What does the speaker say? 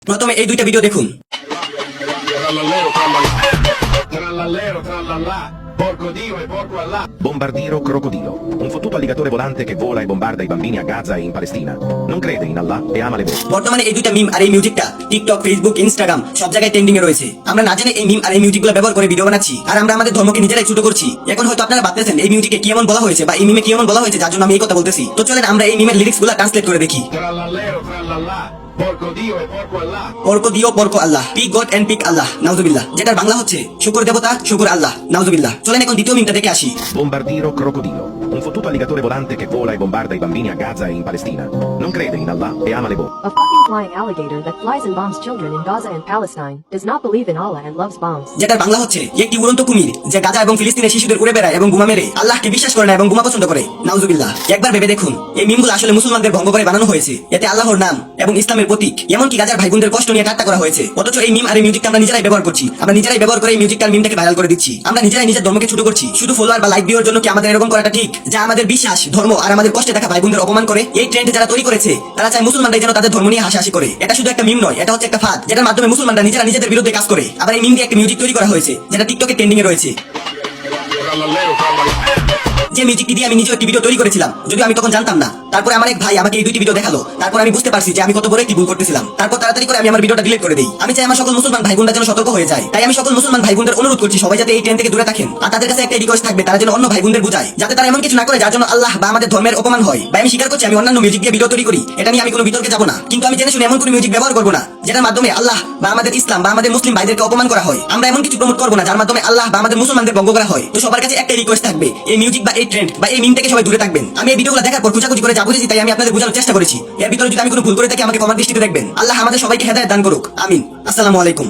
প্রথমে এই দুইটা ভিডিও দেখুন। Bombardiero crocodilo, un fottuto alligatore volante che vola e bombarda i bambini a Gaza e in Palestina. Non crede in Allah e ama le boh. বর্তমানে এই দুইটা মিম আর এই মিউজিকটা টিকটক, ফেসবুক, ইনস্টাগ্রাম সব জায়গায় ট্রেন্ডিং এ রয়েছে। আমরা না জানি এই মিম আর এই মিউজিকগুলো ব্যবহার করে ভিডিও বানাচ্ছি আর আমরা আমাদের ধর্মকে নিজেরাই ছোট করছি। এখন হয়তো আপনারা ভাবতেছেন এই মিউজিকে কি এমন বলা হয়েছে বা এই মিমে কি এমন বলা হয়েছে যার জন্য আমি এই কথা বলতেছি। তো চলেন আমরা এই মিমের লিরিক্সগুলো ট্রান্সলেট করে দেখি। পরকো দিও পরকো আল্লাহ, পিক গড এন্ড পিক আল্লাহ, নাউজুবিল্লাহ। যেটার বাংলা হচ্ছে শুকর দেবতা শুকর আল্লাহ, নাউজুবিল্লাহ। চলেন এখন দ্বিতীয় মিমটা দেখে আসি। Bombardiero crocodilo, un fottuto alligatore volante che vola e bombarda i bambini a Gaza e in Palestina. Non crede in Allah e ama le boh. A fucking flying alligator that flies and bombs children in Gaza and Palestine does not believe in Allah and loves bombs. যেটার বাংলা হচ্ছে একটি উড়ন্ত কুমির যে গাজা এবং ফিলিস্তিনের শিশুদের উড়ে বেড়ায় এবং বোমা মেরে আল্লাহকে বিশ্বাস করে না এবং বোমা পছন্দ করে, নাউজুবিল্লাহ। একবার ভেবে দেখুন এই মিমগুলো আসলে মুসলমানদের ভঙ্গ করে বানানো হয়েছে। এতে আল্লাহর নাম এবং ইসলামের প্রতীক এমনকি গাজার ভাই বোনদের কষ্ট নিয়ে ঠাট্টা করা হয়েছে। অথচ এই মিম আর এই মিউজিকটা আমরা নিজেরাই ব্যবহার করছি। আমরা নিজেরাই ব্যবহার করে এই মিউজিকটা আর মিমটাকে ভাইরাল করে দিচ্ছি। আমরা নিজেরাই নিজের ধর্মকে ছোট করছি শুধু ফলোয়ার বা লাইক ভিউর জন্য। কি আমাদের এরকম করাটা ঠিক? যা আমাদের বিশ্বাস, ধর্ম আর আমাদের কষ্টে থাকা ভাই বোনদের অপমান করে। এই ট্রেন্ড যারা তৈরি করেছে তারা চায় মুসলমানরা যেন তাদের ধর্ম নিয়ে হাসাহাসি করে। এটা শুধু একটা মিম নয়, এটা হচ্ছে একটা ফাঁদ যেটার মাধ্যমে মুসলমানরা নিজেরা নিজেদের বিরুদ্ধে কাজ করে। আবার এই মিম দিয়ে একটা মিউজিক তৈরি করা হয়েছে যেটা টিকটকে ট্রেন্ডিং এ রয়েছে। যে মিউজিকটি দিয়ে আমি নিজে একটি ভিডিও তৈরি করেছিলাম, যদিও আমি তখন জানতাম না। তারপরে আমার এক ভাই আমাকে এই দুইটি ভিডিও দেখালো। তারপর আমি বুঝতে পারছি যে আমি কত বড় একটি ভুল করতেছিলাম। তারপর তাড়াতাড়ি করে আমি আমার ভিডিওটা ডিলিট করে দেই। আমি চাই আমার সকল মুসলমান ভাই বোনরা যেন সতর্ক হয়ে যায়। তাই আমি সকল মুসলমান ভাই বোনদের অনুরোধ করছি সবাই যাতে এই ট্রেন্ড থেকে দূরে থাকেন। আর তাদের কাছে একটা রিকোয়েস্ট থাকবে তারা যেন অন্য ভাই বোনদের বুঝায় যাতে তারা এমন কিছু না করে যার জন্য আল্লাহ বা আমাদের ধর্মের অপমান হয়। ভাই আমি স্বীকার করছি আমি অন্যান্য মিউজিক দিয়ে ভিডিও তৈরি করি, এটা নিয়ে আমি কোনো বিতর্কে যাব না। কিন্তু আমি জেনে শুনে এমন কোনো মিউজিক ব্যবহার করব না যেটার মাধ্যমে আল্লাহ বা আমাদের ইসলাম বা আমাদের মুসলিম ভাইদেরকে অপমান করা হয়। আমরা এমন কিছু প্রমোট করব না যার মাধ্যমে আল্লাহ বা আমাদের মুসলমানদের ভঙ্গ করা হয়। তো সবার কাছে একটাই রিকোয়েস্ট থাকবে এই মিউজিক বা এই ট্রেন্ড বা এই মিম থেকে সবাই দূরে থাকবেন। আমি এই ভিডিওগুলো দেখার পর খুঁজাখুঁজি করে যা বুঝেছি তাই আমি আপনাদের বোঝানোর চেষ্টা করেছি। এর ভিতরে যদি আমি কোনো ভুল করে থাকি আমাকে ক্ষমার দৃষ্টিতে দেখবেন। আল্লাহ আমাদের সবাইকে হেদায়েত দান করুক, আমিন। আসসালামু আলাইকুম।